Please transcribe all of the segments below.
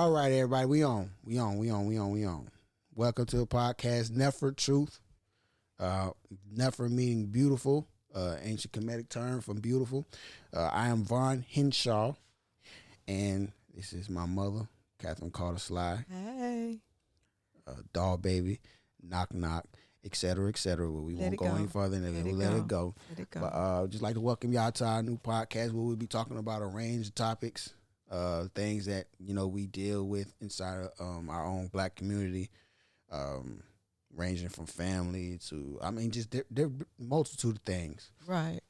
All right, everybody, we on. Welcome to the podcast, Nefer Truth. Nefer meaning beautiful, ancient Kemetic term from beautiful. I am Vaughn Henshaw, and this is my mother, Catherine Carter Sly. Hey. Doll baby, knock knock, etc. But we won't go any further than that. We'll let it go. But just like to welcome y'all to our new podcast where we'll be talking about a range of topics, things that we deal with inside of our own Black community, ranging from family to just there multitude of things. Right,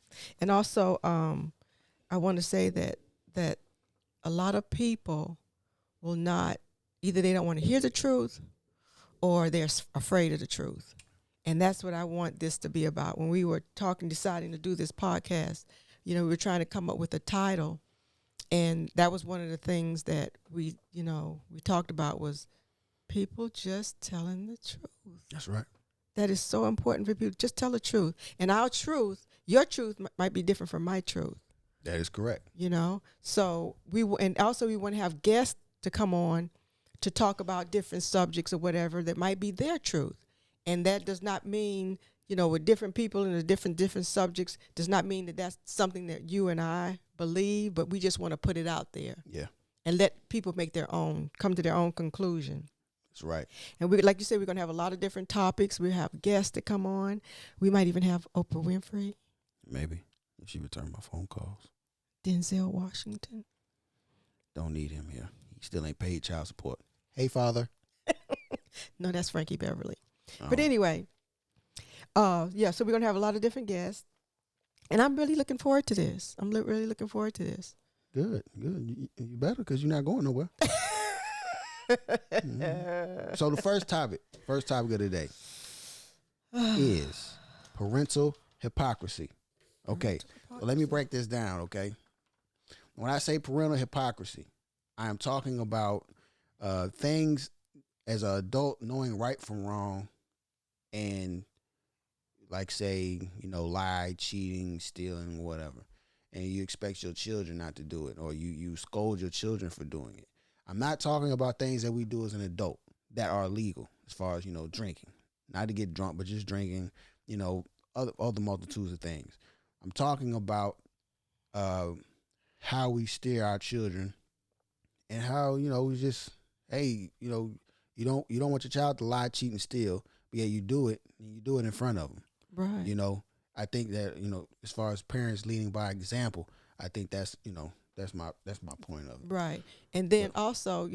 and also I want to say that a lot of people will not, either they don't want to hear the truth or they're afraid of the truth. And that's what I want this to be about. When we were deciding to do this podcast, we were trying to come up with a title. And that was one of the things that we talked about was people just telling the truth. That's right. That is so important for people. Just tell the truth. And our truth, your truth might be different from my truth. That is correct. So we want to have guests to come on to talk about different subjects or whatever that might be their truth. And that does not mean, with different people and the different subjects, does not mean that that's something that you and I believe, but we just want to put it out there. Yeah. And let people come to their own conclusion. That's right. And we, like you said, we're going to have a lot of different topics. We have guests that come on. We might even have Oprah Winfrey. Maybe, if she returned my phone calls. Denzel Washington. Don't need him here. He still ain't paid child support. Hey, father. No, that's Frankie Beverly. Oh. But anyway, so we're going to have a lot of different guests. And I'm really looking forward to this. Really looking forward to this. Good. You better, because you're not going nowhere. Mm-hmm. So the first topic of the day is parental hypocrisy. Okay, so let me break this down, okay? When I say parental hypocrisy, I am talking about things as an adult knowing right from wrong and like say, lie, cheating, stealing, whatever. And you expect your children not to do it, or you scold your children for doing it. I'm not talking about things that we do as an adult that are illegal as far as, drinking. Not to get drunk, but just drinking, other multitudes of things. I'm talking about how we steer our children and how, we just, hey, you don't want your child to lie, cheat, and steal, but yeah, you do it, and you do it in front of them. Right. I think that, as far as parents leading by example, I think that's, that's my point of it. Right. And then also,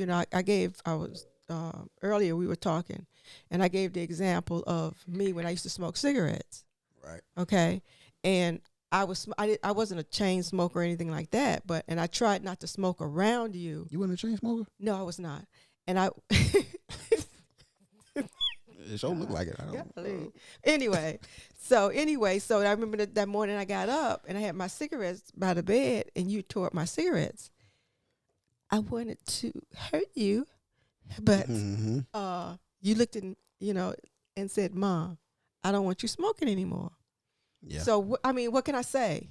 earlier we were talking, and I gave the example of me when I used to smoke cigarettes. Right. Okay. And I wasn't a chain smoker or anything like that, and I tried not to smoke around you. You weren't a chain smoker? No, I was not. And I it don't look like it. I don't know. Anyway, so I remember that morning I got up and I had my cigarettes by the bed, and you tore up my cigarettes. I wanted to hurt you, but you looked at and said, "Mom, I don't want you smoking anymore." Yeah. So what can I say?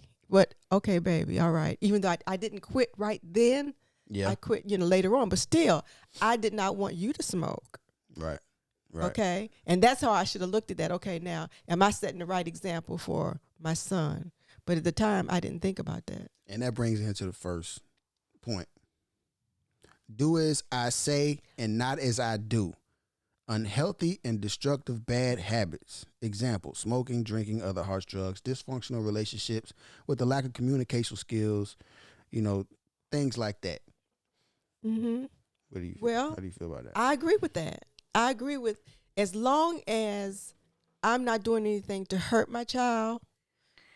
Okay, baby, all right. Even though I didn't quit right then, I quit later on, but still, I did not want you to smoke. Right. Okay. And that's how I should have looked at that. Okay, now, am I setting the right example for my son? But at the time, I didn't think about that. And that brings me into the first point. Do as I say and not as I do. Unhealthy and destructive bad habits. Example, smoking, drinking, other harsh drugs, dysfunctional relationships with the lack of communication skills, things like that. Mm-hmm. How do you feel about that? I agree with that. I agree with, as long as I'm not doing anything to hurt my child,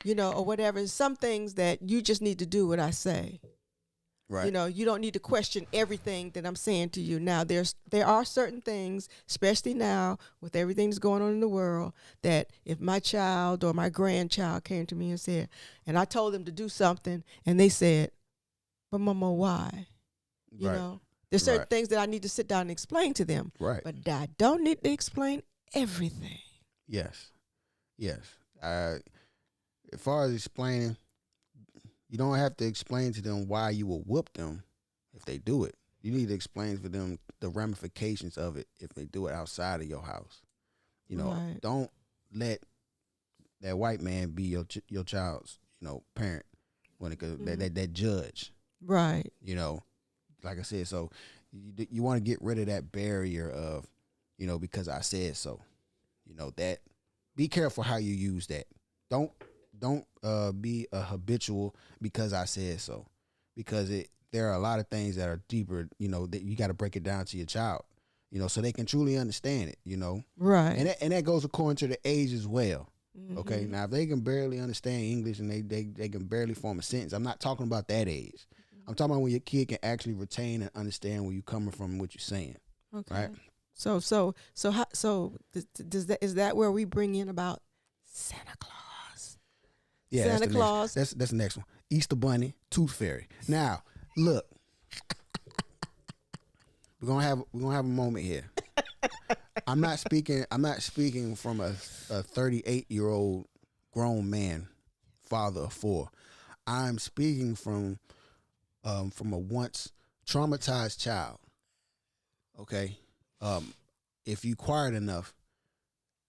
or whatever. Some things that you just need to do what I say. Right. You don't need to question everything that I'm saying to you. Now, there are certain things, especially now with everything that's going on in the world, that if my child or my grandchild came to me and said, and I told them to do something, and they said, "But Mama, why?" There's certain things that I need to sit down and explain to them. Right. But I don't need to explain everything. Yes. As far as explaining, you don't have to explain to them why you will whoop them if they do it. You need to explain for them the ramifications of it if they do it outside of your house. You know, Right. don't let that white man be your child's parent when it could that judge. Right. You know, like I said, so you want to get rid of that barrier of because I said so. That be careful how you use that. Don't be a habitual because I said so, because there are a lot of things that are deeper. That you got to break it down to your child. So they can truly understand it. Right. And that goes according to the age as well. Okay, Mm-hmm. now if they can barely understand English and they can barely form a sentence, I'm not talking about that age. I'm talking about when your kid can actually retain and understand where you're coming from and what you're saying. Okay. Right? Is that where we bring in about Santa Claus? Yeah, Santa that's the Claus. Next, that's the next one. Easter Bunny, Tooth Fairy. Now, look, we're gonna have a moment here. I'm not speaking from a 38-year-old grown man, father of 4. I'm speaking from a once traumatized child. Okay, if you quiet enough,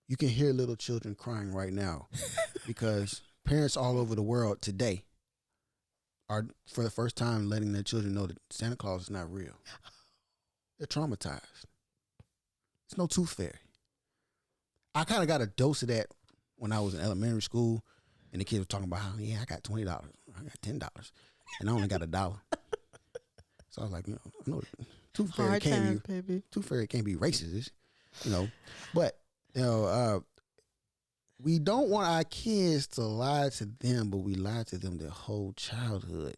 you can hear little children crying right now because parents all over the world today are for the first time letting their children know that Santa Claus is not real. They're traumatized. It's no tooth fairy. I kind of got a dose of that when I was in elementary school, and the kids were talking about how, I got $20, I got $10, and I only got $1. So I was like, I know tooth fairy Hard can't times, be baby. tooth fairy can't be racist, but we don't want our kids to lie to them, but we lie to them their whole childhood.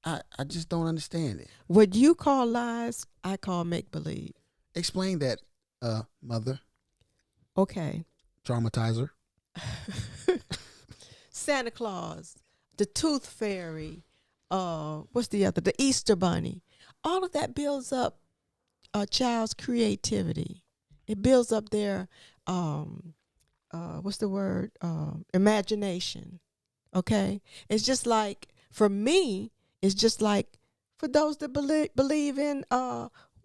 I just don't understand it. What you call lies, I call make believe. Explain that, mother. Okay. Traumatizer. Santa Claus, the Tooth Fairy, what's the other? The Easter Bunny. All of that builds up a child's creativity. It builds up their what's the word? Imagination. Okay? It's just like, for me, it's just like for those that believe in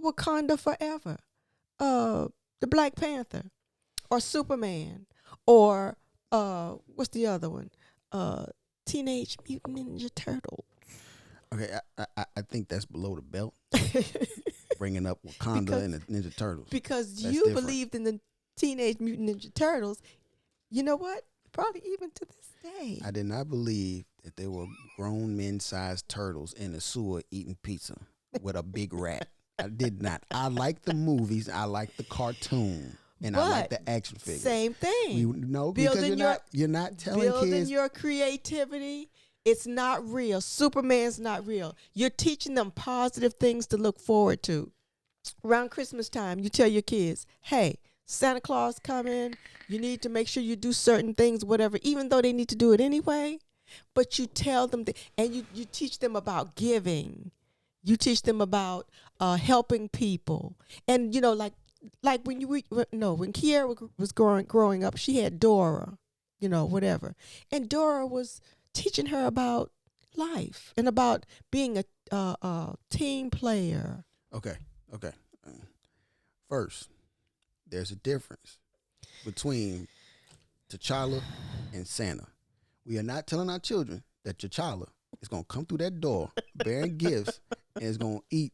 Wakanda forever, the Black Panther, or Superman, or what's the other one? Teenage Mutant Ninja Turtle. Okay, I think that's below the belt. Bringing up Wakanda and the Ninja Turtles. Because That's you different. believed in the Teenage Mutant Ninja Turtles. You know what? Probably even to this day. I did not believe that there were grown men-sized turtles in the sewer eating pizza with a big rat. I did not. I like the movies. I like the cartoon. And I like the action figures. Same thing. Because you're not telling building kids. Your creativity. It's not real. Superman's not real. You're teaching them positive things to look forward to. Around Christmas time, you tell your kids, hey, Santa Claus coming. You need to make sure you do certain things, whatever, even though they need to do it anyway. But you tell them, and you teach them about giving. You teach them about helping people. And, like when when Kiara was growing up, she had Dora, whatever. And Dora was teaching her about life and about being a team player. Okay. First, there's a difference between T'Challa and Santa. We are not telling our children that T'Challa is going to come through that door bearing gifts and is going to eat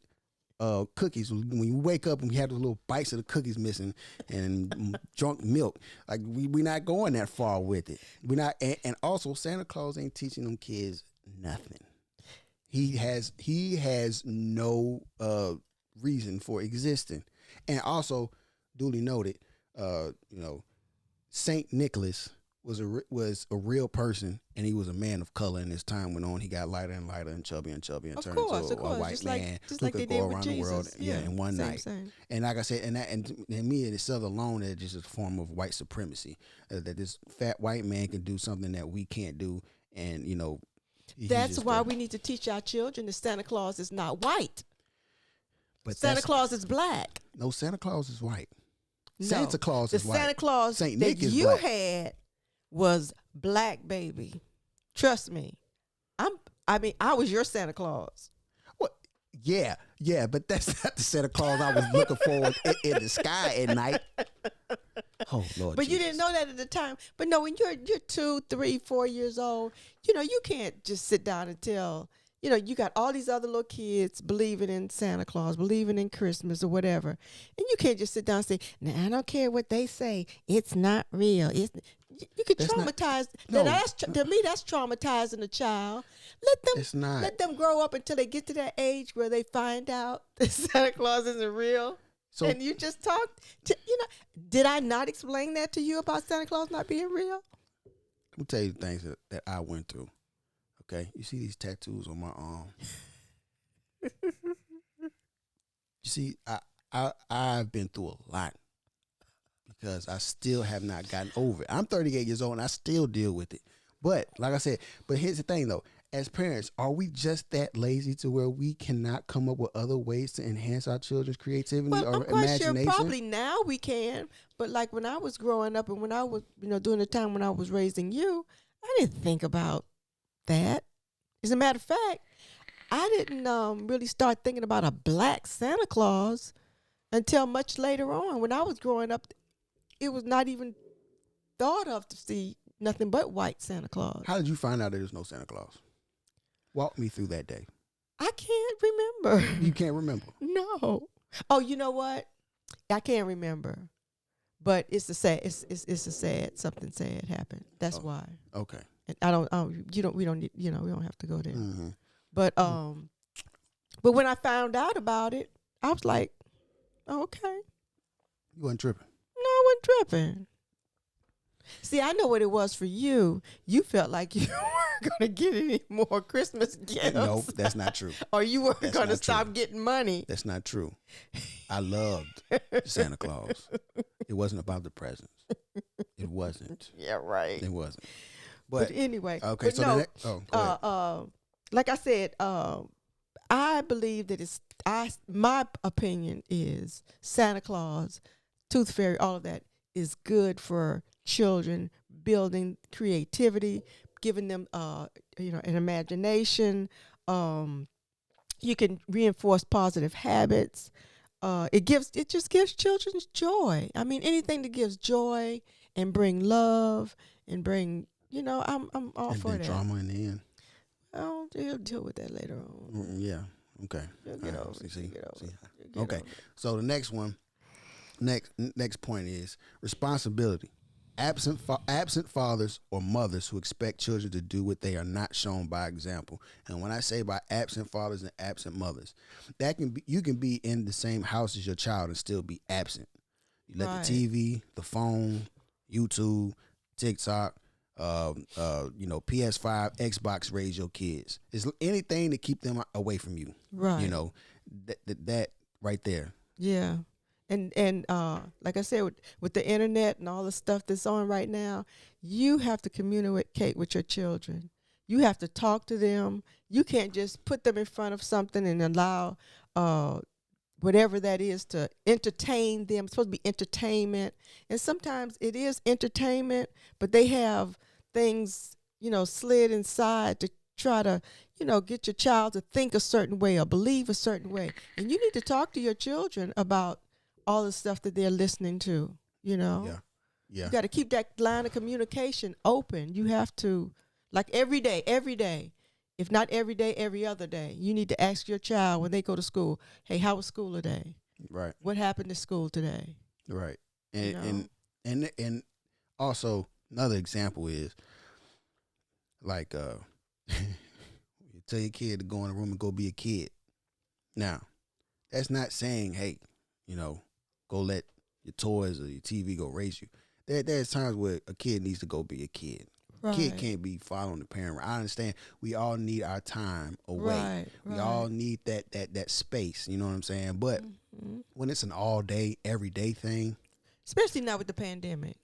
cookies. When you wake up and you have those little bites of the cookies missing and drunk milk, like we're not going that far with it. We're not, and also Santa Claus ain't teaching them kids nothing. He has no reason for existing, and also duly noted, Saint Nicholas was a real person, and he was a man of color. And as time went on, he got lighter and lighter and chubby and turned into a white man who could go around the world in one night. Same. And like I said, and me, it's still alone that just a form of white supremacy, that this fat white man can do something that we can't do, and that's why we need to teach our children that Santa Claus is not white. But Santa Claus is black. No, Santa Claus is white. No, Santa Claus is white. The Santa Claus Saint that Nick is you black. had was black, baby. Trust me. I was your Santa Claus. What? Yeah, but that's not the Santa Claus I was looking for in the sky at night. Oh Lord, But Jesus. you didn't know that at the time. But no, when you're 2, 3, 4 years old, you can't just sit down and tell. You got all these other little kids believing in Santa Claus, believing in Christmas or whatever, and you can't just sit down and say, "Now I don't care what they say, it's not real." You could traumatize. To me, that's traumatizing a child. It's not. Let them grow up until they get to that age where they find out that Santa Claus isn't real. So, and you just talked to, did I not explain that to you about Santa Claus not being real? Let me tell you the things that I went through. Okay, you see these tattoos on my arm. You see, I've been through a lot because I still have not gotten over it. I'm 38 years old and I still deal with it. But like I said, here's the thing though. As parents, are we just that lazy to where we cannot come up with other ways to enhance our children's creativity or I'm quite imagination? sure probably now we can, but like when I was growing up and when I was, during the time when I was raising you, I didn't think about that. As a matter of fact, I didn't really start thinking about a black Santa Claus until much later on. When I was growing up, it was not even thought of to see nothing but white Santa Claus. How did you find out there was no Santa Claus? Walk me through that day. I can't remember. You can't remember? No. Oh, you know what? I can't remember. But it's a sad something sad happened. That's why. Okay. And we don't need, we don't have to go there. Mm-hmm. But when I found out about it, I was like, oh, okay. You wasn't tripping. No, I wasn't tripping. See, I know what it was for you. You felt like you weren't going to get any more Christmas gifts. No, that's not true. Or you weren't going to stop getting money. That's not true. I loved Santa Claus. It wasn't about the presents. It wasn't. Yeah, right. It wasn't. But anyway. Okay, but so no, like I said, I believe that my opinion is Santa Claus, Tooth Fairy, all of that is good for children, building creativity, giving them an imagination. You can reinforce positive habits. It just gives children joy. I mean, anything that gives joy and bring love and bring, I'm all and for then that. Drama in the end. Oh, you'll deal with that later on. Yeah. Okay. You'll get over it. See. You'll Okay. get over it. So the next one, next point is responsibility. Absent fathers or mothers who expect children to do what they are not shown by example. And when I say by absent fathers and absent mothers, you can be in the same house as your child and still be absent. You let the TV, the phone, YouTube, TikTok, PS5, Xbox raise your kids. It's anything to keep them away from you. Right. That right there. Yeah. And like I said, with the internet and all the stuff that's on right now, you have to communicate with your children. You have to talk to them. You can't just put them in front of something and allow whatever that is to entertain them. It's supposed to be entertainment. And sometimes it is entertainment, but they have things, slid inside to try to, get your child to think a certain way or believe a certain way. And you need to talk to your children about all the stuff that they're listening to, Yeah. You got to keep that line of communication open. You have to, like every day, if not every day, every other day, you need to ask your child when they go to school, hey, how was school today? Right. What happened at school today? Right. And also another example is like you tell your kid to go in the room and go be a kid. Now, that's not saying, hey, go let your toys or your TV go raise you. There's times where a kid needs to go be a kid. Right. Kid can't be following the parent. I understand we all need our time away. Right. We all need that space, you know what I'm saying? But when it's an all day, everyday thing. Especially now with the pandemic.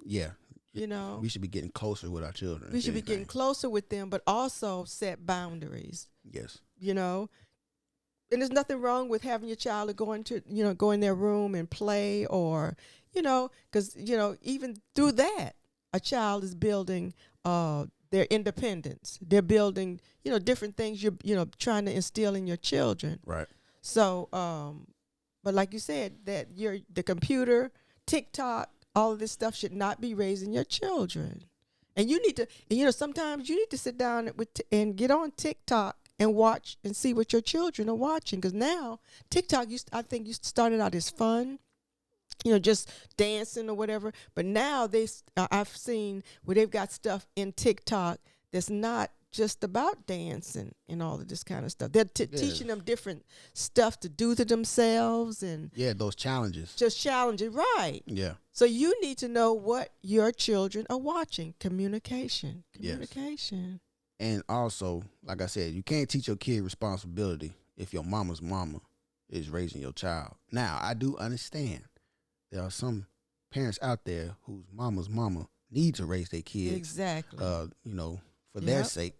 Yeah. We should be getting closer with our children. We should be getting closer with them, but also set boundaries. Yes. And there's nothing wrong with having your child go in their room and play or, because, even through that, a child is building their independence. They're building, different things you're trying to instill in your children. Right. So, but like you said, that the computer, TikTok, all of this stuff should not be raising your children. And you need to, sometimes you need to sit down and get on TikTok and watch and see what your children are watching. Because now TikTok, I think you started out as fun, just dancing or whatever. But now I've seen where they've got stuff in TikTok that's not just about dancing and all of this kind of stuff. They're teaching them different stuff to do to themselves and those challenges. Just challenges, right? Yeah. So you need to know what your children are watching. Communication. Yes. And also, like I said, you can't teach your kid responsibility if your mama's mama is raising your child. Now, I do understand there are some parents out there whose mama's mama need to raise their kids. Exactly. For their sake.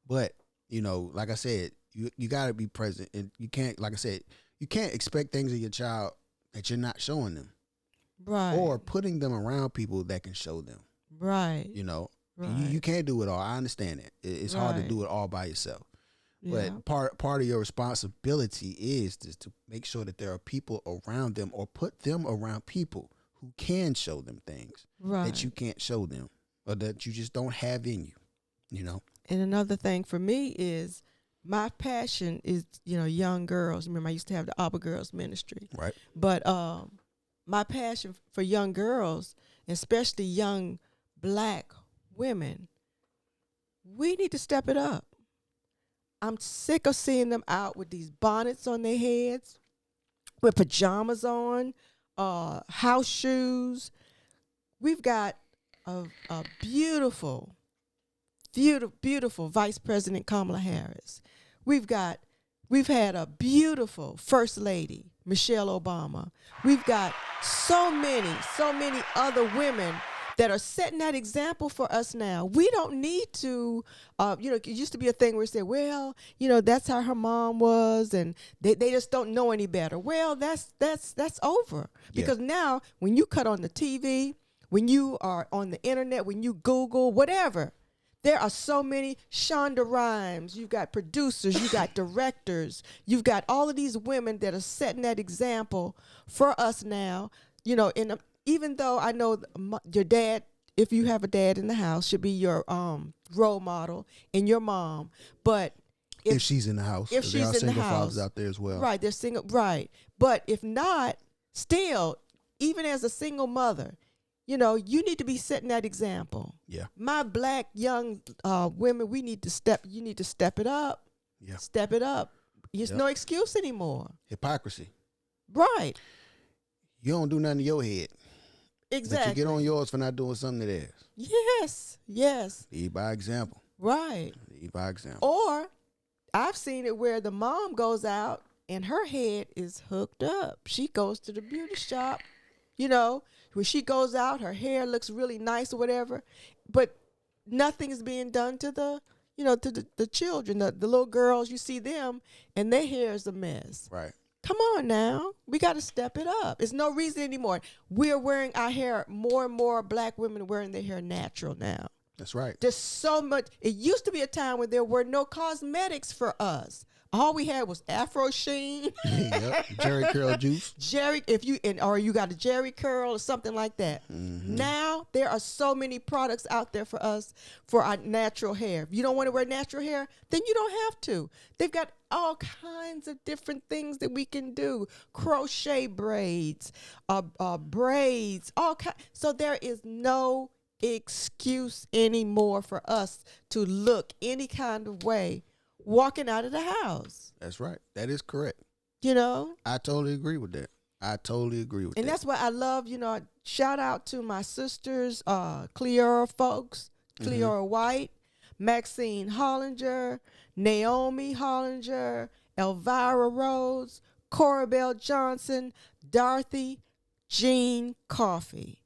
But, like I said, you got to be present. And you can't, like I said, you can't expect things of your child that you're not showing them. Right. Or putting them around people that can show them. Right. Right. You can't do it all. I understand it. It's hard to do it all by yourself. Yeah. But part of your responsibility is just to make sure that there are people around them or put them around people who can show them things that you can't show them or that you just don't have in you. And another thing for me is my passion is, young girls. Remember, I used to have the Abba Girls Ministry. Right. But my passion for young girls, especially young black women, we need to step it up. I'm sick of seeing them out with these bonnets on their heads, with pajamas on, house shoes. We've got a beautiful Vice President Kamala Harris. We've had a beautiful First Lady, Michelle Obama. We've got so many other women that are setting that example for us now. We don't need to, it used to be a thing where you say, well, that's how her mom was, and they just don't know any better. Well, that's over. Because now when you cut on the TV, when you are on the internet, when you Google, whatever, there are so many Shonda Rhimes. You've got producers, you've got directors, you've got all of these women that are setting that example for us now. Even though I know your dad, if you have a dad in the house, should be your role model, and your mom. But if she's in the house, if she's in the house, single fathers out there as well, right? They're single, right? But if not, still, even as a single mother, you need to be setting that example. Yeah. My black young women, you need to step it up. Yeah. Step it up. There's no excuse anymore. Hypocrisy. Right. You don't do nothing to your head. Exactly. But you get on yours for not doing something to theirs. Yes. Lead by example. Right. Lead by example. Or I've seen it where the mom goes out and her head is hooked up. She goes to the beauty shop, when she goes out, her hair looks really nice or whatever, but nothing is being done to the children, the little girls. You see them and their hair is a mess. Right. Come on now. We got to step it up. It's no reason anymore. We're wearing our hair, more and more black women wearing their hair natural now. That's right. There's so much. It used to be a time when there were no cosmetics for us. All we had was Afro Sheen. Yep. Jerry curl juice. Or you got a Jerry curl or something like that. Mm-hmm. Now there are so many products out there for us for our natural hair. If you don't want to wear natural hair, then you don't have to. They've got all kinds of different things that we can do. Crochet braids, braids, all kinds. So there is no excuse anymore for us to look any kind of way walking out of the house. That's right. That is correct. I totally agree with that. And that's why I love, shout out to my sisters, Cleora folks, Cleora White, Maxine Hollinger, Naomi Hollinger, Elvira Rhodes, Corabelle Johnson, Dorothy Jean Coffey.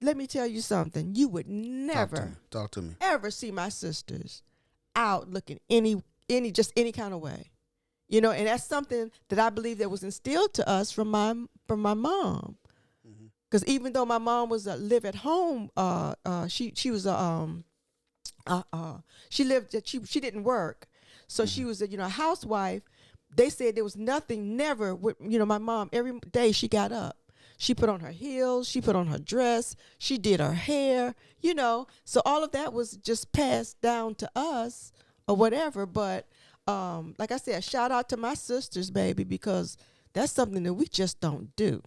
Let me tell you something. You would never talk to me. Ever see my sisters out looking any kind of way, and that's something that I believe that was instilled to us from my mom. Because even though my mom was a live at home, she was a She lived. She didn't work, so she was a housewife. They said there was nothing. Never. My mom every day she got up. She put on her heels. She put on her dress. She did her hair. So all of that was just passed down to us or whatever. But like I said, shout out to my sisters, baby, because that's something that we just don't do.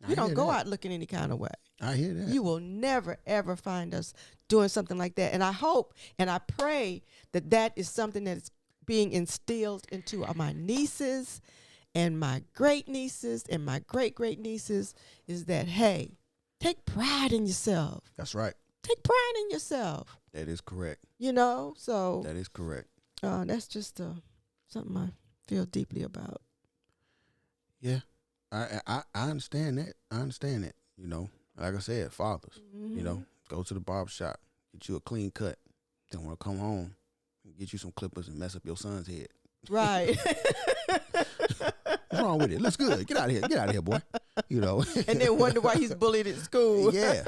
We don't go out looking any kind of way. I hear that. You will never, ever find us doing something like that. And I hope and I pray that that is something that is being instilled into my nieces and my great nieces and my great great nieces, is that, hey, take pride in yourself. That's right. Take pride in yourself. That is correct. So that is correct. That's just something I feel deeply about. Yeah, I understand that. I understand it. Like I said, fathers. Go to the barber shop, get you a clean cut. Then want to come home and get you some clippers and mess up your son's head. Right. What's wrong with it? Looks good. Get out of here. Get out of here, boy. And then wonder why he's bullied at school. Yeah.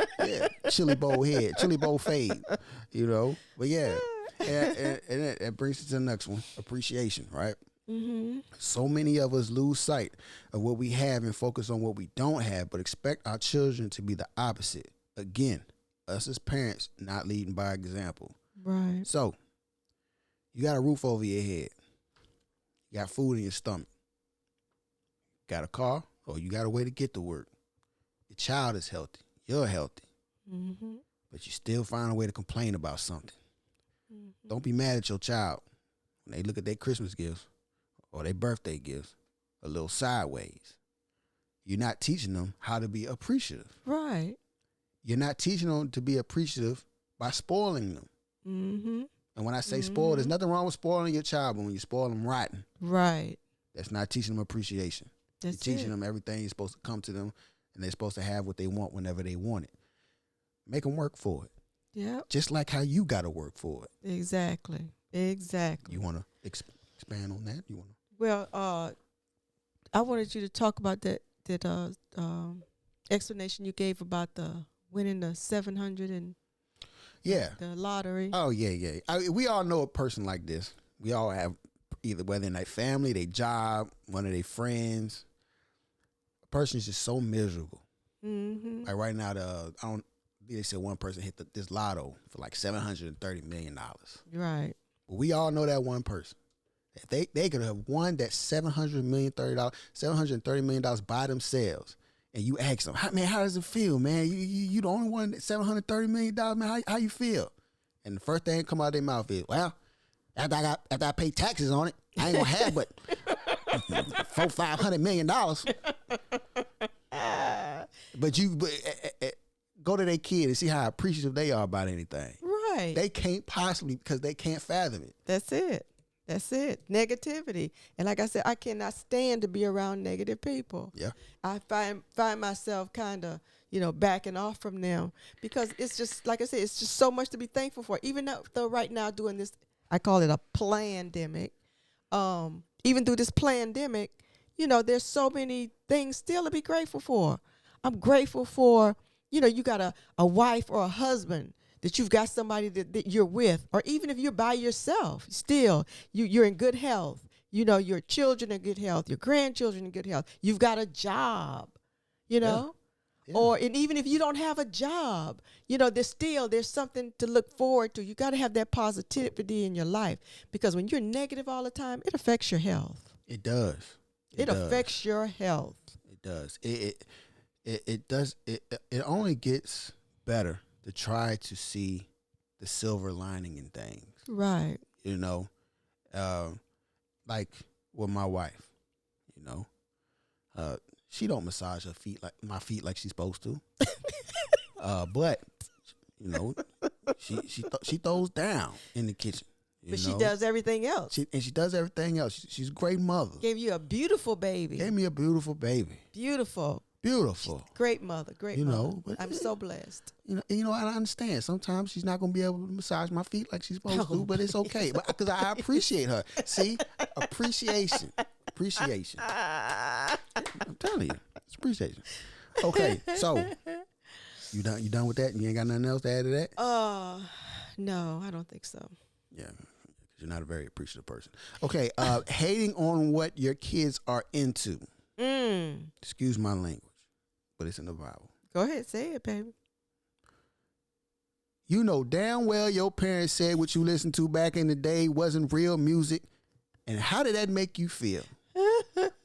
Chili bowl head, chili bowl fade. But yeah. And that brings us to the next one. Appreciation, right? Mm-hmm. So many of us lose sight of what we have and focus on what we don't have, but expect our children to be the opposite. Again, us as parents not leading by example. Right. So, you got a roof over your head. You got food in your stomach. Got a car, or you got a way to get to work. Your child is healthy. You're healthy. Mm-hmm. But you still find a way to complain about something. Mm-hmm. Don't be mad at your child when they look at their Christmas gifts or their birthday gifts a little sideways. You're not teaching them how to be appreciative. Right. You're not teaching them to be appreciative by spoiling them. Mm-hmm. And when I say spoil, there's nothing wrong with spoiling your child, but when you spoil them rotten, right, that's not teaching them appreciation. You're teaching them everything is supposed to come to them, and they're supposed to have what they want whenever they want it. Make them work for it. Yeah. Just like how you got to work for it. Exactly. You want to expand on that? Well, I wanted you to talk about that explanation you gave about the winning the 700 and the lottery. Oh yeah. We all know a person like this. We all have either whether in their family, their job, one of their friends. A person is just so miserable. Mm-hmm. Like right now, they said one person hit this lotto for like $730 million. Right. But we all know that one person. If they could have won that $730 million by themselves, and you ask them, how does it feel, man? You the only one that $730 million, man. How you feel? And the first thing that come out of their mouth is, well, after I pay taxes on it, I ain't gonna have but $500 million. But go to their kid and see how appreciative they are about anything. Right. They can't possibly, because they can't fathom it. That's it. Negativity. And like I said, I cannot stand to be around negative people. Yeah. I find myself kind of, backing off from them, because it's just, like I said, it's just so much to be thankful for. Even though right now doing this, I call it a plandemic. Even through this plandemic, there's so many things still to be grateful for. I'm grateful for, you got a wife or a husband, that you've got somebody that you're with, or even if you're by yourself, still you're in good health. Your children are in good health, your grandchildren in good health. You've got a job, Yeah. And even if you don't have a job, there's something to look forward to. You got to have that positivity in your life, because when you're negative all the time, it affects your health. It does. It affects your health. It does. It does. It only gets better to try to see the silver lining in things. Right. Like with my wife, she don't massage my feet like she's supposed to. But she throws down in the kitchen. But she does everything else. She does everything else. She's a great mother. Gave you a beautiful baby. Gave me a beautiful baby. Beautiful. Great mother. Great mother. But I'm so blessed. I understand. Sometimes she's not going to be able to massage my feet like she's supposed to, but it's okay. Because I appreciate her. See? Appreciation. I'm telling you. It's appreciation. Okay, so you done with that? You ain't got nothing else to add to that? No, I don't think so. Yeah, you're not a very appreciative person. Okay, hating on what your kids are into. Excuse my language, but it's in the Bible. Go ahead, say it, baby. You know damn well your parents said what you listened to back in the day wasn't real music, and how did that make you feel?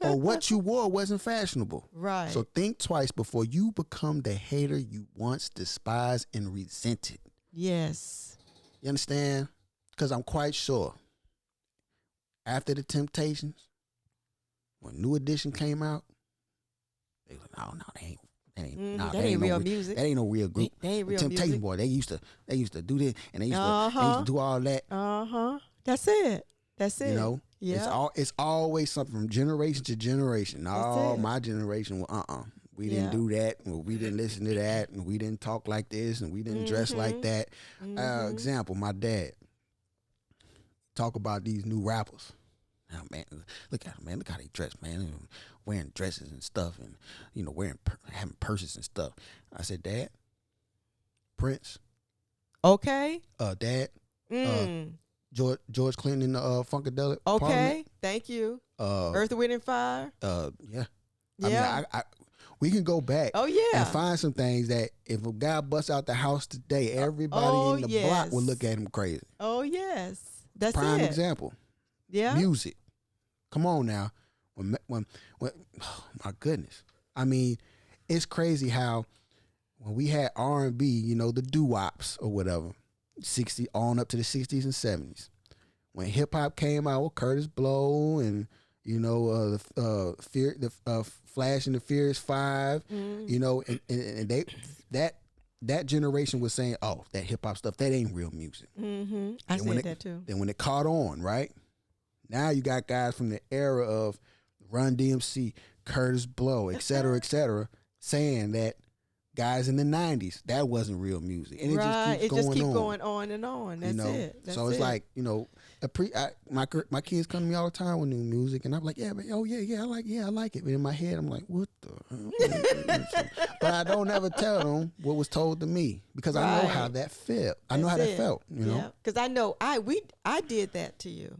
Or what you wore wasn't fashionable. Right. So think twice before you become the hater you once despised and resented. Yes. You understand? Because I'm quite sure after the Temptations, when New Edition came out, they were like, no, that ain't real music. That ain't no real group. They ain't real Temptation music. Boy, they used to do this, and they used to do all that. That's it. That's it. You know, yeah. It's always something from generation to generation. Oh, it. my generation, we didn't do that. Well, we didn't listen to that, and we didn't talk like this, and we didn't dress like that. Example, my dad talk about these new rappers. Now, man, look at them, man. Look how they dress, man. Wearing dresses and stuff, and having purses and stuff. I said, Dad, Prince. Okay. Dad. George Clinton in the Funkadelic. Okay. Parliament. Thank you. Earth, Wind, and Fire. Yeah. Yeah. I mean, we can go back. Oh yeah. And find some things that if a guy busts out the house today, everybody in the block will look at him crazy. Oh yes. That's prime it. example. Yeah. Music. Come on now. When oh my goodness. I mean, it's crazy how when we had R&B, the doo-wops or whatever, 60 on up to the 60s and 70s. When hip hop came out with Curtis Blow and the Flash and the Furious Five, and they that generation was saying, oh, that hip hop stuff, that ain't real music. I said that too. Then when it caught on, right? Now you got guys from the era of Run DMC, Curtis Blow, et cetera, saying that guys in the 90s, that wasn't real music. And it just keeps going on and on. That's it. That's so it's like, my kids come to me all the time with new music, and I'm like, yeah, I like it. But in my head, I'm like, what the? But I don't ever tell them what was told to me because I know how that felt. I know how that felt. Yeah, because I know I did that to you.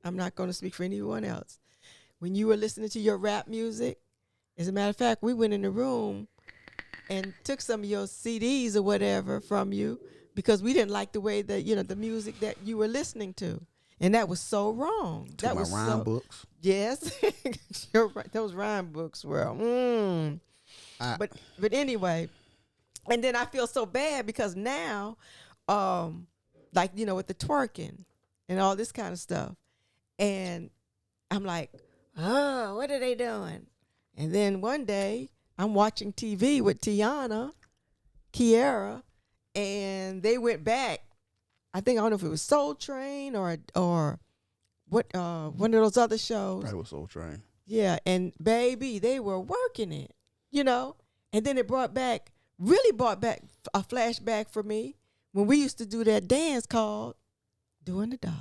I'm not going to speak for anyone else. When you were listening to your rap music, as a matter of fact, we went in the room and took some of your CDs or whatever from you because we didn't like the way that the music that you were listening to, and that was so wrong. That was rhyme books. Yes, you're right. Those rhyme books were. But anyway, and then I feel so bad because now, with the twerking and all this kind of stuff, and I'm like, oh, what are they doing? And then one day I'm watching TV with Kiara, and they went back. I don't know if it was Soul Train or what one of those other shows. Probably was Soul Train. Yeah, and baby, they were working it, and then it brought back a flashback for me when we used to do that dance called Doing the Dog.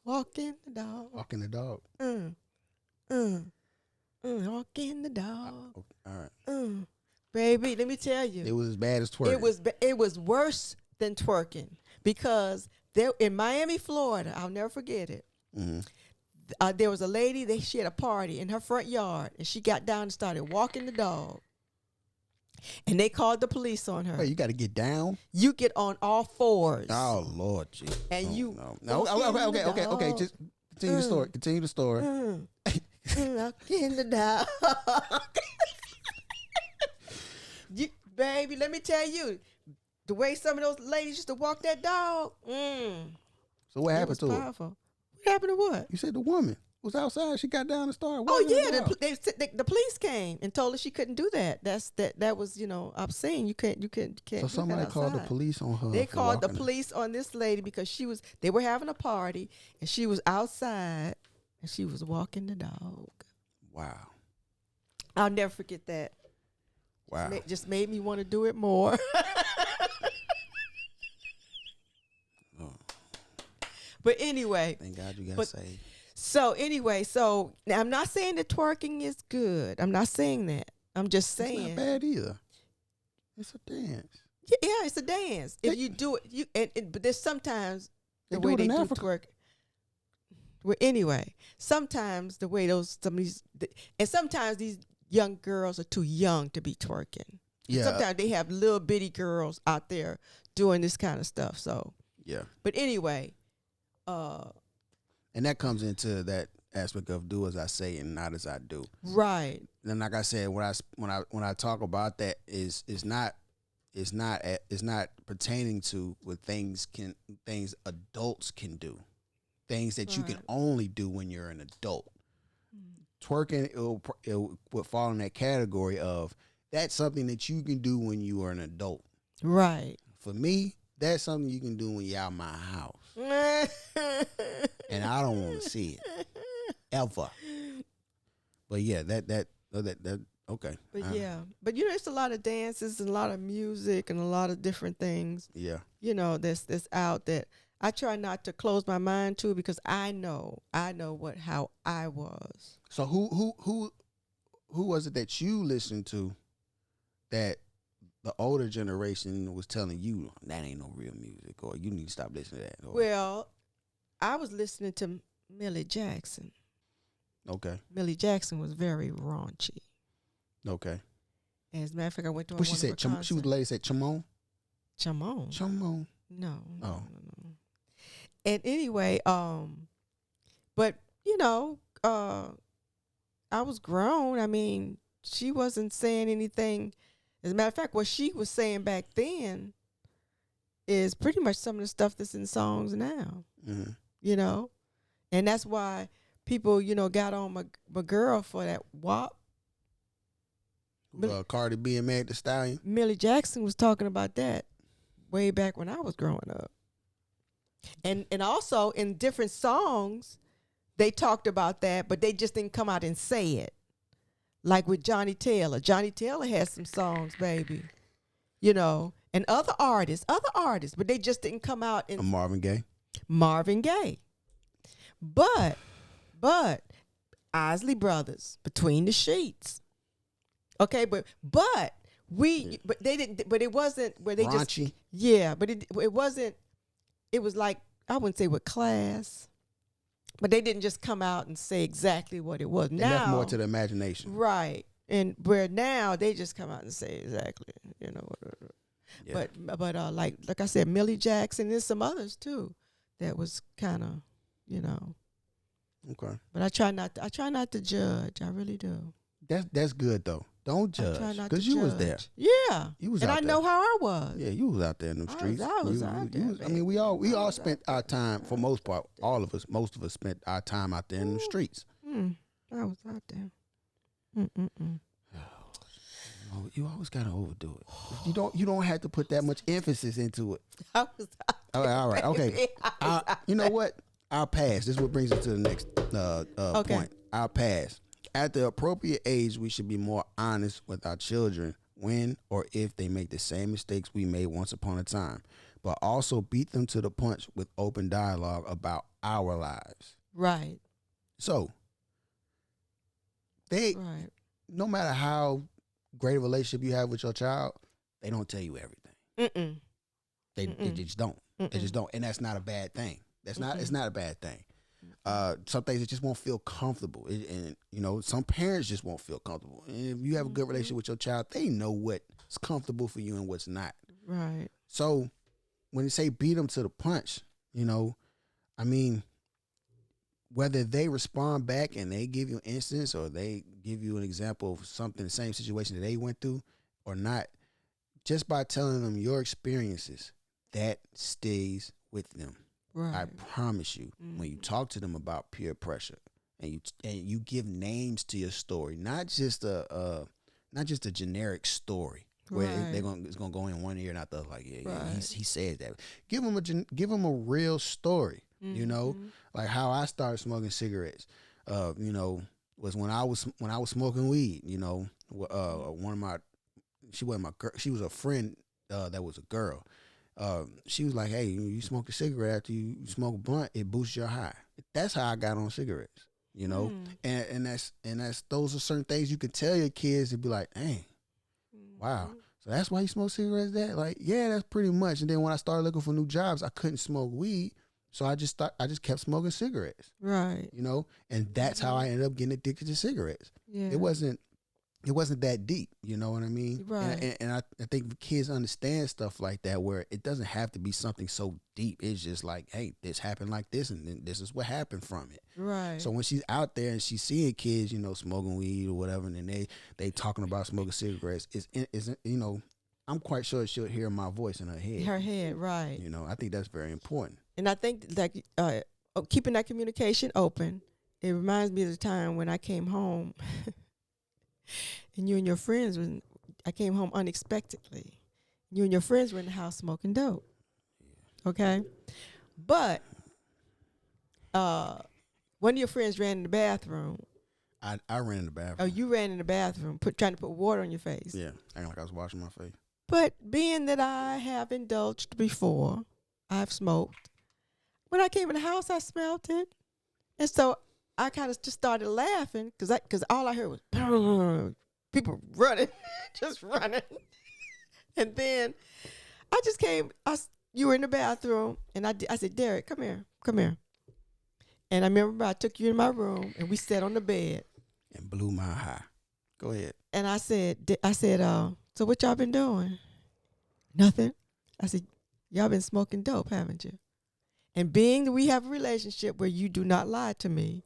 Walking the dog. Walking the dog. Walking the dog. All right. Baby, let me tell you. It was as bad as twerking. It was worse than twerking because there in Miami, Florida, I'll never forget it. Mm-hmm. There was a lady, she had a party in her front yard, and she got down and started walking the dog. And they called the police on her. Hey, you got to get down? You get on all fours. Oh, Lord. Gee. And No. Okay. Just continue the story. Walking the dog. Baby, let me tell you, the way some of those ladies used to walk that dog. So what happened to her? What happened to what? You said the woman was outside. She got down and started. Oh yeah, the police came and told her she couldn't do that. That was obscene. You can't. So somebody called the police on her. They called the police on this lady because they were having a party and she was outside and she was walking the dog. Wow. I'll never forget that. Wow. Just made me want to do it more. But anyway. Thank God you got saved. So anyway, now I'm not saying that twerking is good. I'm not saying that. I'm just saying. It's not bad either. It's a dance. Yeah, it's a dance. If you do it, but there's sometimes They the do way it they in do Africa. twerk. Well, anyway, sometimes the way and sometimes these young girls are too young to be twerking. Yeah. Sometimes they have little bitty girls out there doing this kind of stuff. So, Yeah. but anyway, And that comes into that aspect of do as I say and not as I do. right, And like I said, when I talk about that is not it's not pertaining to what things adults can do, things that you can Right. only do when you're an adult. Twerking it would fall in that category of that's something that you can do when you are an adult. right. For me, that's something you can do when you're out my house, and I don't want to see it ever. But yeah, that okay. But yeah, but it's a lot of dances and a lot of music and a lot of different things. Yeah. That's out that I try not to close my mind to because I know how I was. So who was it that you listened to that the older generation was telling you that ain't no real music or you need to stop listening to that? Or, Well, I was listening to Millie Jackson. okay. Millie Jackson was very raunchy. Okay. As a matter of fact, I went to What she said? She was the lady said Chamon. Chamon. Chamon. No. Oh. No. And anyway, but I was grown. I mean, she wasn't saying anything. As a matter of fact, what she was saying back then is pretty much some of the stuff that's in songs now. Mm-hmm. And that's why people, got on my girl for that WAP. Cardi B and Meg Thee Stallion. Millie Jackson was talking about that way back when I was growing up. And also in different songs, they talked about that, but they just didn't come out and say it. Like with Johnny Taylor. Johnny Taylor has some songs, baby. And other artists, but they just didn't come out and Marvin Gaye. Marvin Gaye. But Isley Brothers, Between the Sheets. Okay, but they didn't, but it wasn't where they Raunchy. just, yeah, but it wasn't, it was like, I wouldn't say with class, but they didn't just come out and say exactly what it was. They Now, left more to the imagination. right. And where now they just come out and say exactly, Yeah. But like I said, Millie Jackson, there's some others too that was kind of, Okay. But I try not to judge. I really do. That's good though. Don't I try judge not because to you was judge. there. Yeah, You was and out I there. know how I was. Yeah, you was out there in them streets. I was out there, I mean, we all spent our time, for most part, most of us spent our time out there in the streets. I was out there. Oh, you always gotta overdo it. You don't have to put that much emphasis into it. I was out there. All right, okay. You know what? I'll pass. This is what brings us to the next Okay. point. I'll pass. At the appropriate age, we should be more honest with our children when or if they make the same mistakes we made once upon a time, but also beat them to the punch with open dialogue about our lives. Right. So, Right. no matter how great a relationship you have with your child, they don't tell you everything. They just don't. They just don't, and that's not a bad thing. It's not a bad thing. Some things that just won't feel comfortable, and some parents just won't feel comfortable. And if you have a good relationship with your child, they know what's comfortable for you and what's not. Right. So when you say beat them to the punch, I mean, whether they respond back and they give you an instance or they give you an example of something, the same situation that they went through or not, just by telling them your experiences, that stays with them. Right. I promise you, when you talk to them about peer pressure and you give names to your story, not just a generic story where it's gonna go in one ear and out the other. Like he said that. Give them a real story. Like how I started smoking cigarettes. Was when I was smoking weed. One of my she wasn't my girl. She was a friend that was a girl. She was like, "Hey, you smoke a cigarette after you smoke a blunt, it boosts your high." That's how I got on cigarettes, and that's those are certain things you can tell your kids and be like, "Hey, wow." So that's why you smoke cigarettes, Dad? Like, yeah, that's pretty much. And then when I started looking for new jobs, I couldn't smoke weed. So I just kept smoking cigarettes. Right. You know? And that's how I ended up getting addicted to cigarettes. Yeah. It wasn't that deep, you know what I mean? Right. And I think kids understand stuff like that where it doesn't have to be something so deep. It's just like, hey, this happened like this, and then this is what happened from it. Right. So when she's out there and she's seeing kids, you know, smoking weed or whatever, and then they talking about smoking cigarettes, is you know, I'm quite sure she'll hear my voice in her head. Her head, right. You know, I think that's very important. And I think that keeping that communication open, it reminds me of the time when I came home and you and your friends, when I came home unexpectedly, you and your friends were in the house smoking dope. Okay? But one of your friends ran in the bathroom. I ran in the bathroom. Oh, you ran in the bathroom, trying to put water on your face. Yeah, acting like I was washing my face. But being that I have indulged before, I've smoked. When I came in the house, I smelled it. And so I kind of just started laughing because all I heard was people running, just running. And then I just came, you were in the bathroom, and I said, Derek, come here. And I remember I took you in my room, and we sat on the bed. And blew my high. Go ahead. And I said, so what y'all been doing? Nothing. I said, y'all been smoking dope, haven't you? And being that we have a relationship where you do not lie to me,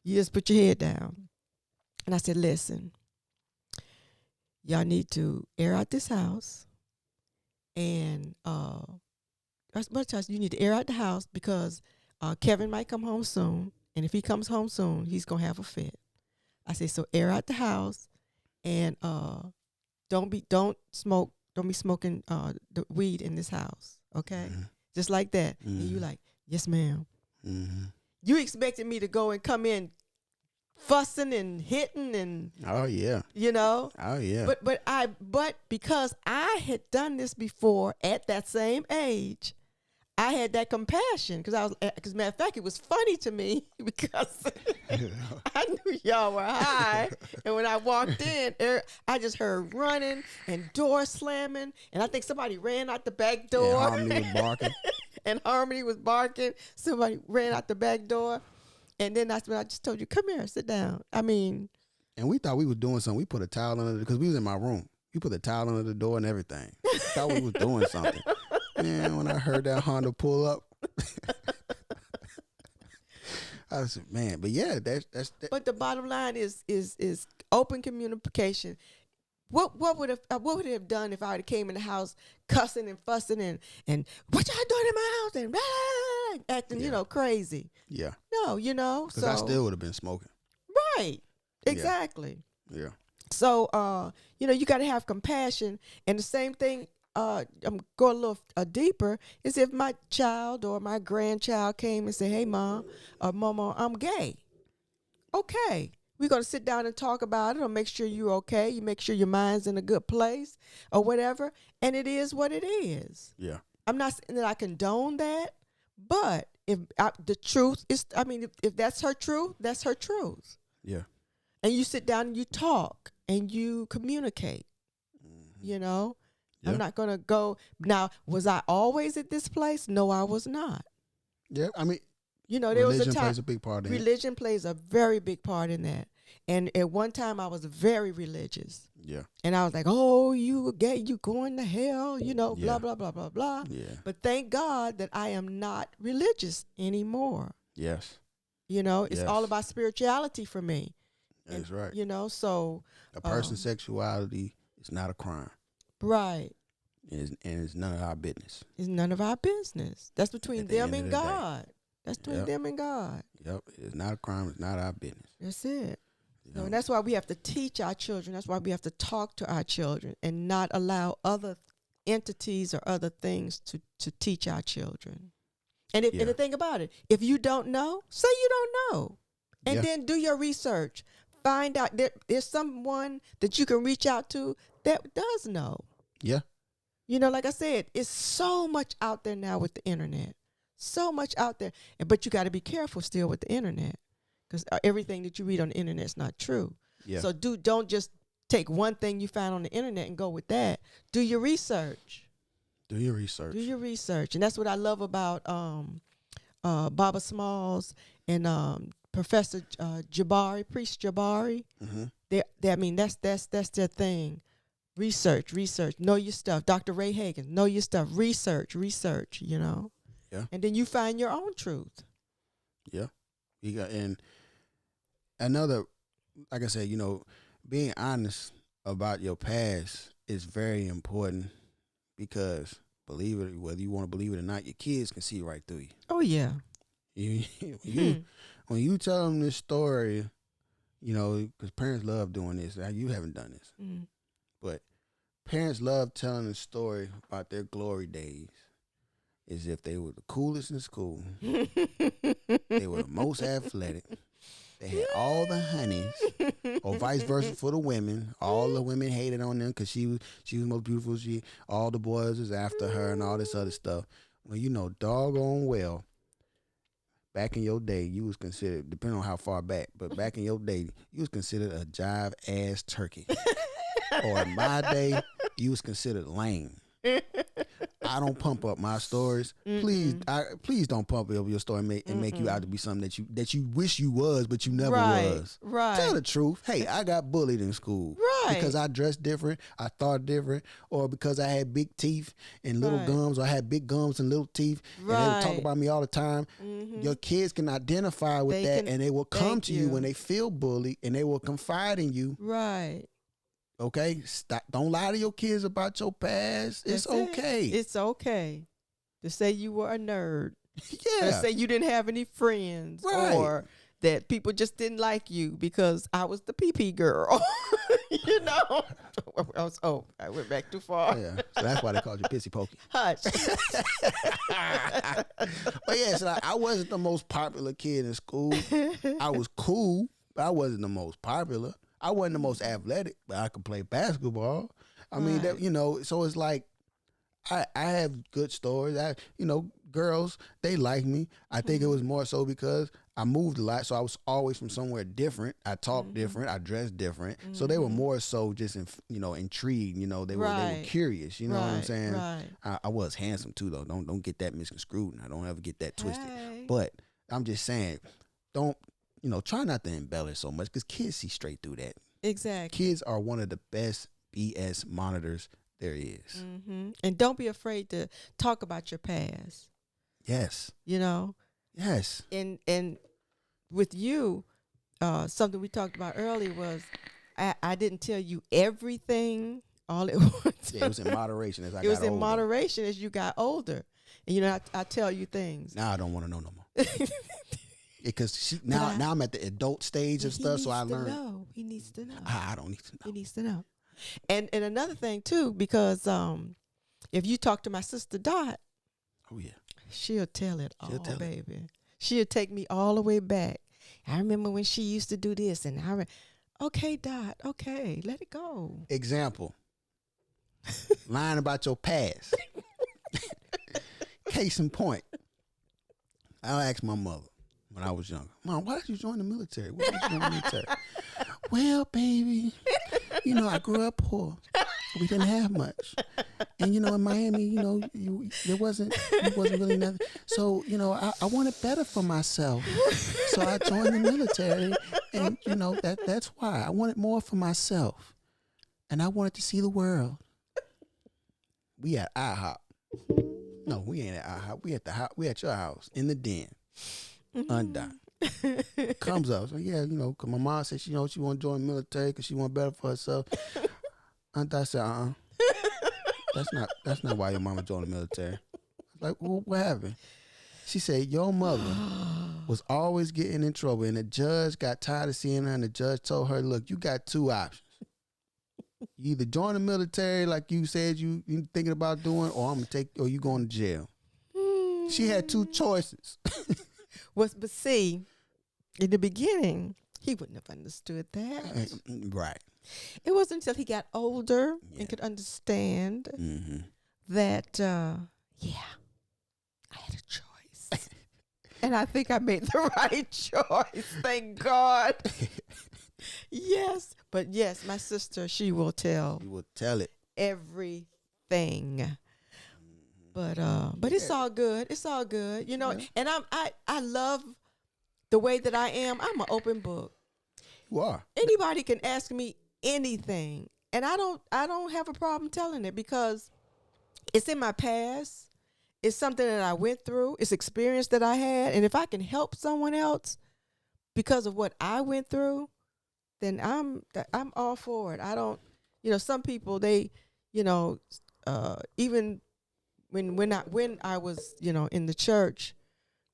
you just put your head down. And I said, listen, y'all need to air out this house. And you need to air out the house because Kevin might come home soon. And if he comes home soon, he's going to have a fit. I said, so air out the house and don't be smoking the weed in this house. Okay? Mm-hmm. Just like that. Mm-hmm. And you like, yes, ma'am. Mm-hmm. You expected me to go and come in fussing and hitting and oh yeah, you know. Oh yeah. But because I had done this before at that same age, I had that compassion because matter of fact, it was funny to me because I knew y'all were high, and when I walked in, I just heard running and door slamming, and I think somebody ran out the back door. Yeah, Harmony was barking. And Harmony was barking. Somebody ran out the back door, and then that's when I just told you, "Come here, sit down." I mean, and we thought we was doing something. We put a towel under because we was in my room. We put a towel under the door and everything. Thought we was doing something. Man, when I heard that Honda pull up, I said, "Man," but yeah, that's. But the bottom line is open communication. What would it have done if I would have came in the house cussing and fussing and what y'all doing in my house and blah, acting crazy? Yeah. No, because I still would have been smoking. Right. Exactly. Yeah. So you got to have compassion, and the same thing. I'm going a little deeper. Is if my child or my grandchild came and said, "Hey, mom or mama, I'm gay." Okay, we're gonna sit down and talk about it, or make sure you're okay. You make sure your mind's in a good place, or whatever. And it is what it is. Yeah. I'm not saying that I condone that, but if the truth is, if that's her truth, that's her truth. Yeah. And you sit down and you talk and you communicate. Mm-hmm. Yeah. I'm not going to go. Now, was I always at this place? No, I was not. Yeah, there was a time. Religion plays a big part in it. Religion plays a very big part in that. And at one time, I was very religious. Yeah. And I was like, oh, you gay, you going to hell, blah, blah, blah, blah, blah. Yeah. But thank God that I am not religious anymore. Yes. It's all about spirituality for me. That's right. So. A person's sexuality is not a crime. Right. And it's none of our business. It's none of our business. That's between them and God. That's between them and God. Yep. It's not a crime. It's not our business. That's it. And that's why we have to teach our children. That's why we have to talk to our children and not allow other entities or other things to teach our children. And the thing about it, if you don't know, say you don't know. And then do your research. Find out there's someone that you can reach out to that does know. Yeah. Like I said, it's so much out there now with the internet. So much out there. But you got to be careful still with the internet because everything that you read on the internet is not true. Yeah. So don't just take one thing you find on the internet and go with that. Do your research. Do your research. Do your research. And that's what I love about Baba Smalls and Professor Jabari, Priest Jabari. I mean, that's their thing. Research. Know your stuff. Dr. Ray Hagan, know your stuff. Research, you know. Yeah. And then you find your own truth. Yeah. You got, and another, like I said, you know, being honest about your past is very important because, believe it, whether you want to believe it or not, your kids can see right through you. Oh, yeah. When you tell them this story, you know, because parents love doing this. You haven't done this. But parents love telling a story about their glory days as if they were the coolest in school. They were the most athletic. They had all the honeys, or vice versa for the women. All the women hated on them because she was most beautiful. All the boys was after her and all this other stuff. Well, you know, doggone well, back in your day, you was considered, depending on how far back, but back in your day, you was considered a jive ass turkey. Or in my day, you was considered lame. I don't pump up my stories. Please don't pump up your story and make you out to be something that you wish you was, but you never was. Right. Tell the truth. Hey, I got bullied in school. Right. Because I dressed different, I thought different, or because I had big teeth and little gums, or I had big gums and little teeth, and they would talk about me all the time. Your kids can identify with and they will come to you when they feel bullied, and they will confide in you. Right. Okay, stop. Don't lie to your kids about your past. It's okay. It's okay to say you were a nerd. Yeah. To say you didn't have any friends, or that people just didn't like you because I was the pee-pee girl. You know. I went back too far. Yeah, so that's why they called you Pissy Pokey. Hush. But yeah, so I wasn't the most popular kid in school. I was cool, but I wasn't the most popular. I wasn't the most athletic, but I could play basketball. I mean, that, you know, so it's like I have good stories. Girls, they like me. I think it was more so because I moved a lot, so I was always from somewhere different. I talked different. I dressed different. So they were more so just, intrigued. You know, they were curious. You know what I'm saying? Right. I was handsome too, though. Don't get that misconstrued. And I don't ever get that twisted. Hey. But I'm just saying, try not to embellish so much because kids see straight through that. Exactly. Kids are one of the best BS monitors there is. And don't be afraid to talk about your past. Yes. You know? Yes. And with you, something we talked about earlier was I didn't tell you everything all at once. Yeah, it was in moderation as I got older. It was in moderation as you got older. And, I tell you things. Now I don't want to know no more. Because now I'm at the adult stage of stuff, so I learned. He needs to know. I don't need to know. He needs to know. And another thing too, because if you talk to my sister Dot, oh yeah, she'll tell it all, baby. She'll take me all the way back. I remember when she used to do this, and okay, Dot, okay, let it go. Example: lying about your past. Case in point, I'll ask my mother. When I was younger, Mom, why did you join the military? Why did you join the military? Well, baby, I grew up poor. We didn't have much, and in Miami, there wasn't really nothing. So I wanted better for myself, so I joined the military, and that's why I wanted more for myself, and I wanted to see the world. We at IHOP. No, we ain't at IHOP. We at the house. We at your house in the den. Undone. Comes up. So yeah, cause my mom said she want to join the military because she want better for herself. Undone said, That's not why your mama joined the military. I was like, well, what happened? She said your mother was always getting in trouble, and the judge got tired of seeing her, and the judge told her, look, you got two options. You either join the military like you said you thinking about doing, or you going to jail. She had two choices. But see, in the beginning, he wouldn't have understood that. Right. It wasn't until he got older and could understand that, I had a choice. And I think I made the right choice. Thank God. Yes, but yes, my sister, she will tell You will tell it. everything. But it's Yeah. all good. It's all good, you know. Yeah. And I love the way that I am. I'm an open book. You are. Anybody can ask me anything, and I don't have a problem telling it because it's in my past. It's something that I went through. It's experience that I had, and if I can help someone else because of what I went through, then I'm all for it. I don't, some people they, even when I was, in the church,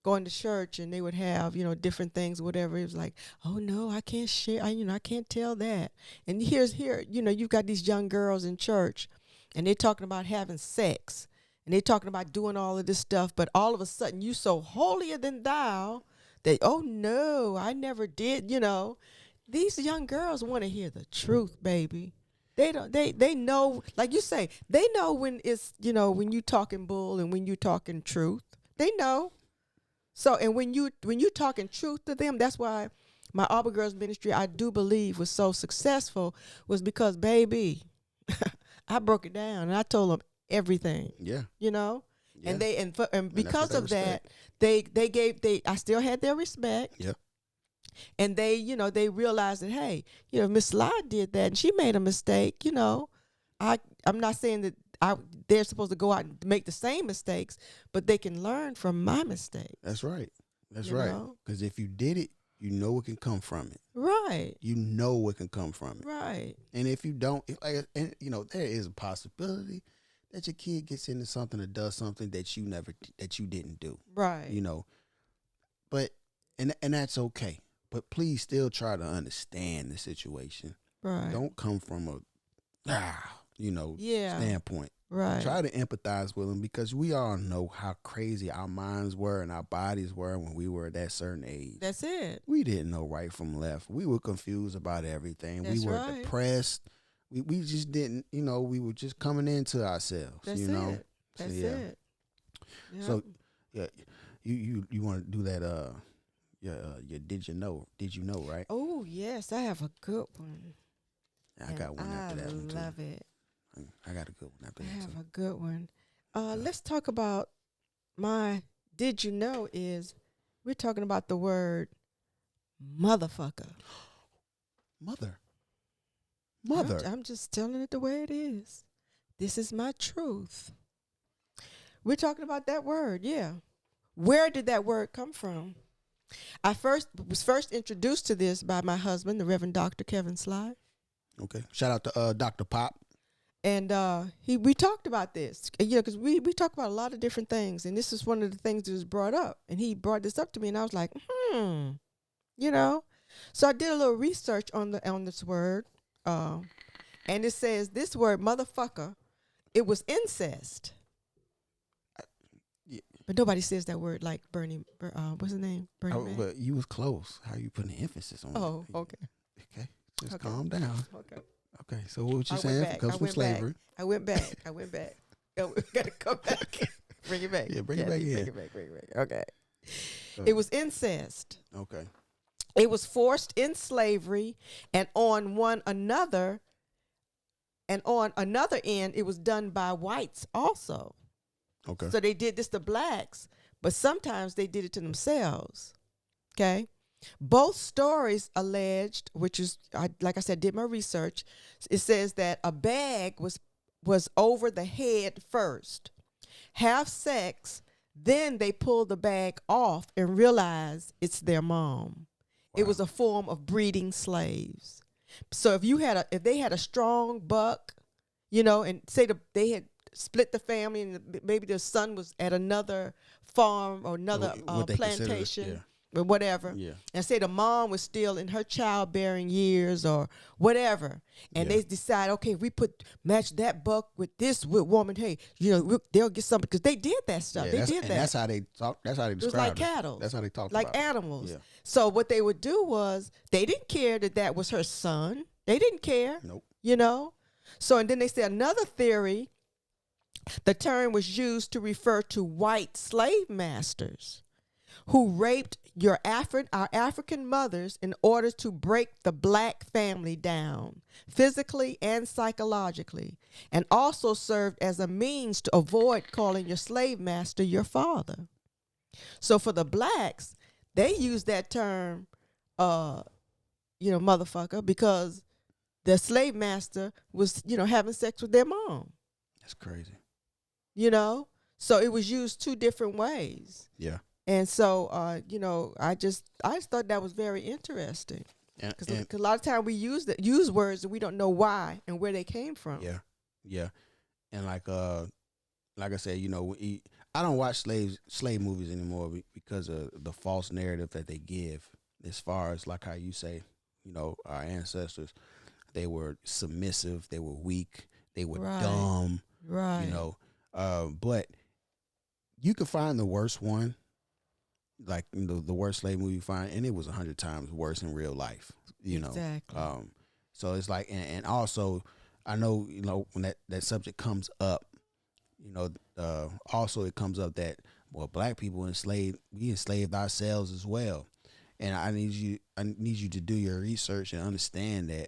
going to church, and they would have, different things, whatever. It was like, oh no, I can't share. I can't tell that. And you've got these young girls in church, and they're talking about having sex, and they're talking about doing all of this stuff, but all of a sudden you so holier than thou that, oh no, I never did. These young girls want to hear the truth, baby. They know, like you say, they know when it's, when you talking bull and when you talking truth. They know. So, and when you talking truth to them, that's why my Arbor Girls ministry, I do believe, was so successful, was because, baby, I broke it down and I told them everything. Yeah. Yeah. And because of respect. that, I still had their respect. Yeah. And they realized that, hey, Miss Sly did that and she made a mistake. I'm not saying that they're supposed to go out and make the same mistakes, but they can learn from my mistake. That's right. That's You right. know? Because if you did it, you know what can come from it. Right. You know what can come from it. Right. And if you don't, there is a possibility that your kid gets into something or does something that you didn't do. Right. But and that's okay. But please still try to understand the situation. Right. Don't come from a standpoint. Right. Try to empathize with them because we all know how crazy our minds were and our bodies were when we were at that certain age. That's it. We didn't know right from left. We were confused about everything. That's we were right. depressed. We just didn't, we were just coming into ourselves. That's it. That's it. Yep. So yeah, you want to do that? Your did you know, right? Oh yes, I have a good one. I got one after that one too. I love it. I got a good one after I that have too. a good one. Let's talk about my did you know is we're talking about the word motherfucker. Mother. I'm just telling it the way it is. This is my truth. We're talking about that word, yeah. Where did that word come from? I was first introduced to this by my husband, the Reverend Dr. Kevin Sly. Okay. Shout out to Dr. Pop. And we talked about this, because we talk about a lot of different things, and this is one of the things that was brought up. And he brought this up to me, and I was like, So I did a little research on this word, and it says this word motherfucker, it was incest. Yeah. But nobody says that word like Bernie. What's his name? Bernie Mac. But you was close. How you putting the emphasis on it? Oh, okay. Okay. Just Okay. calm down. Okay. Okay. So what you I saying? went It comes back. from slavery. I went back. Oh, we gotta come back. Bring it back. Yeah, bring it back in. Bring it back. Okay. So, It was incest. okay. It was forced in slavery, and on another end, it was done by whites also. Okay. So they did this to blacks, but sometimes they did it to themselves. Okay. Both stories alleged, which is, like I said, did my research. It says that a bag was over the head first, have sex, then they pull the bag off and realize it's their mom. Wow. It was a form of breeding slaves. So if they had a strong buck, and say they had split the family and maybe the son was at another farm or another plantation or whatever, and say the mom was still in her childbearing years or whatever, and they decide, okay, if we match that buck with this woman, hey, they'll get something, because they did that stuff. They did that. That's how they talk. That's how they describe it. It was like cattle. That's how they talk like about animals. Yeah. So what they would do was they didn't care that was her son. They didn't care. Nope. So, and then they said another theory, the term was used to refer to white slave masters who raped our African mothers in order to break the black family down physically and psychologically, and also served as a means to avoid calling your slave master your father. So for the blacks, they use that term, motherfucker, because the slave master was, having sex with their mom. That's crazy. So it was used two different ways. Yeah. And so, I just thought that was very interesting, because a lot of time we use words and we don't know why and where they came from. Yeah, yeah, and like I said, I don't watch slave movies anymore because of the false narrative that they give, as far as like how you say, our ancestors, they were submissive, they were weak, they were dumb, right? But you could find the worst one. Like the worst slave movie you find, and it was 100 times worse in real life. Exactly. So it's like, and also, I know when that subject comes up, also it comes up that black people we enslaved ourselves as well, and I need you to do your research and understand that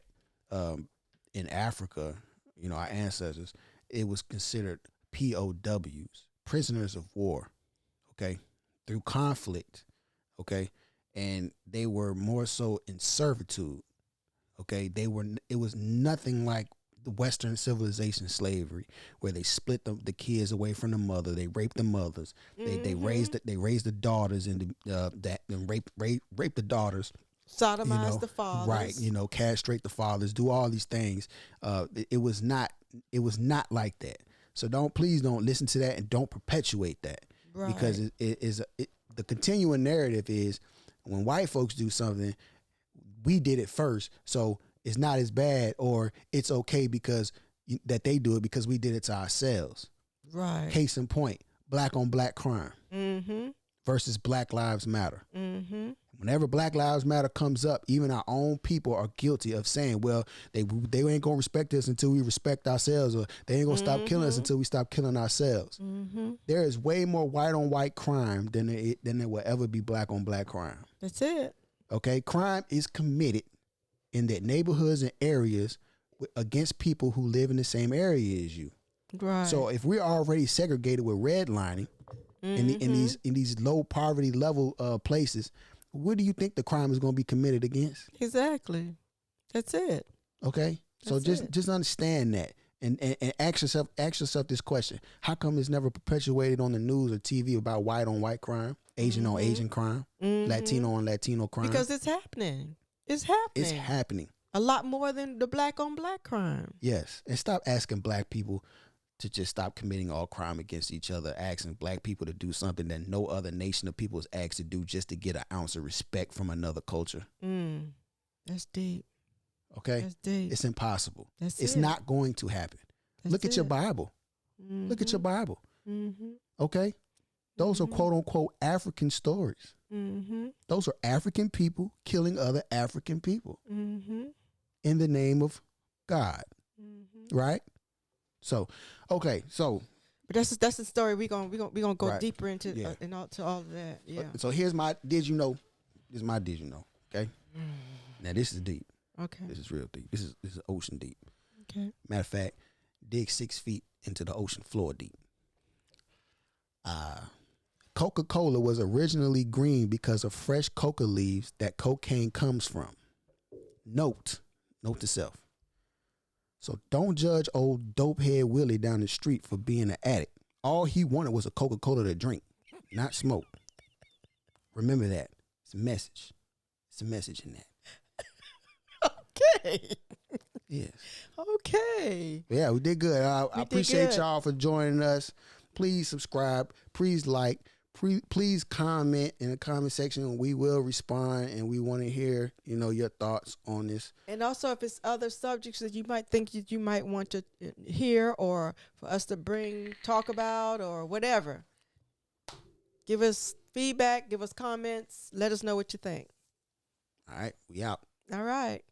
in Africa, our ancestors, it was considered POWs, prisoners of war. Okay. Through conflict, okay, and they were more so in servitude, okay. It was nothing like the Western civilization slavery, where they split the kids away from the mother, they raped the mothers, they raised the daughters and rape the daughters, sodomize the fathers, right? Castrate the fathers, do all these things. It was not like that. So please don't listen to that and don't perpetuate that. Right. Because the continuing narrative is, when white folks do something, we did it first, so it's not as bad, or it's okay because that they do it because we did it to ourselves. Right. Case in point, black on black crime versus Black Lives Matter. Whenever Black Lives Matter comes up, even our own people are guilty of saying, well, they ain't gonna respect us until we respect ourselves, or they ain't gonna stop killing us until we stop killing ourselves. There is way more white on white crime than there will ever be black on black crime. That's it. Okay, crime is committed in the neighborhoods and areas against people who live in the same area as you. Right. So if we're already segregated with redlining in these low poverty level places, where do you think the crime is going to be committed against? Exactly. That's it. Okay. So just understand that, and ask yourself this question: how come it's never perpetuated on the news or TV about white on white crime, Asian on Asian crime, Latino on Latino crime? Because it's happening. It's happening a lot more than the black on black crime. Yes, and stop asking black people to just stop committing all crime against each other, asking black people to do something that no other nation of people is asked to do just to get an ounce of respect from another culture. That's deep. Okay? That's deep. It's impossible. It's it. not going to happen. Look at your Bible. Look at your Bible. Okay? Those are quote unquote African stories. Those are African people killing other African people in the name of God. Right? So, okay, so, but that's the story. We gonna go deeper into to all of that. Yeah. So here's my did you know? This is my did you know? Okay. Now this is deep. Okay. This is real deep. This is ocean deep. Okay. Matter of fact, dig 6 feet into the ocean floor deep. Coca-Cola was originally green because of fresh coca leaves that cocaine comes from. Note to self. So don't judge old dopehead Willie down the street for being an addict. All he wanted was a Coca-Cola to drink, not smoke. Remember that. It's a message. It's a message in that. Okay. Yes. Okay. Yeah, we did good. I appreciate y'all for joining us. Please subscribe. Please like. Please comment in the comment section. We will respond, and we want to hear, your thoughts on this. And also, if it's other subjects that you might think you might want to hear, or for us to talk about, or whatever, give us feedback, give us comments, let us know what you think. All right, we out. All right.